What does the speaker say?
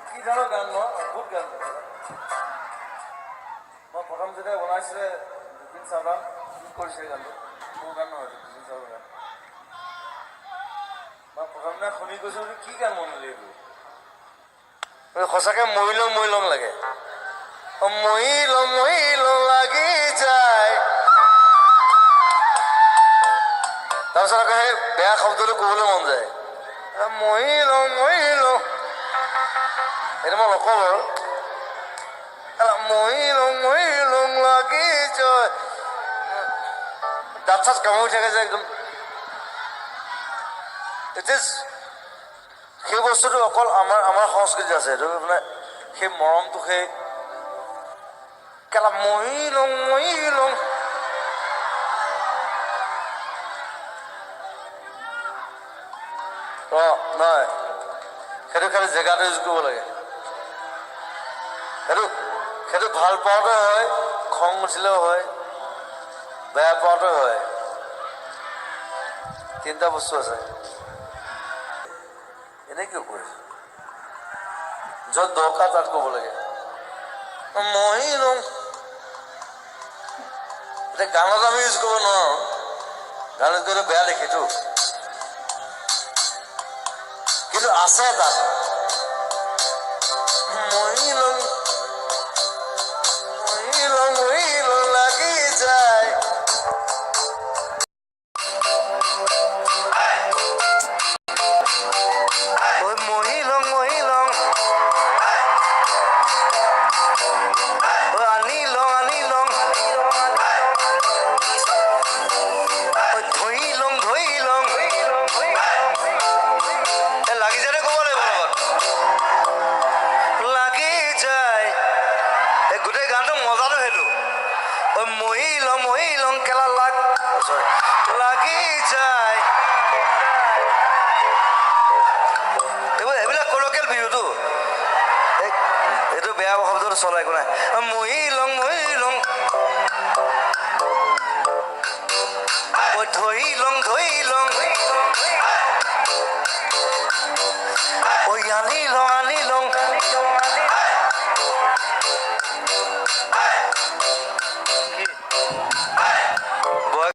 কি ধৰণৰ গান মই বহুত গান মই প্ৰথম যেতিয়া বনাইছিলে জুবিন চাওদান কি কৰিছে গানটো মোৰ গান নহয় জুবিন চাওদান গান মই প্ৰথম দিনা শুনি কৈছোঁ কি গান মনিলে এইটো সঁচাকৈ মৰি লং লাগে মৰি লং লাগি যায় তাৰপিছত আকৌ সেই বেয়া শব্দটো ক'বলৈ মন যায় মৰি লং সেইটো মই নকওঁ বাৰু মৰি লং লাগি যায় দাঁত চাত কামুৰি থাকে যে একদম সেই বস্তুটো অকল আমাৰ সংস্কৃতি আছে সেইটো মানে সেই মৰমটো সেই কেলা মৰি লং নহয় সেইটো খালি জেগাটো ইউজ কৰিব লাগে সেইটো ভাল পাওঁতে হয় খং উঠিলেও হয় বেয়া পাওঁতে হয় তিনিটা বস্তু আছে এনে কিয় কৰিছে য'ত দৰকাৰ তাত ক'ব লাগে মৰি লওঁ এতিয়া গানত আমি ইউজ কৰিব নোৱাৰো গানত কৰিলে বেয়া দেখেতো কিন্তু আছে তাত মৰি লওঁ লাগি যায় মৰি লং আনি লং ধৰি লং লাগি যায় ক'ব লাগিব লগত লাগি যায় এই গোটেই গানটো মজাটো সেইটো মৰি লং কেলা লাগি যায় এইবিলাক কলকিয়েল বিহুটো এইটো বেয়া শব্দটো চলাই একো নাই মৰি লং ধৰি লং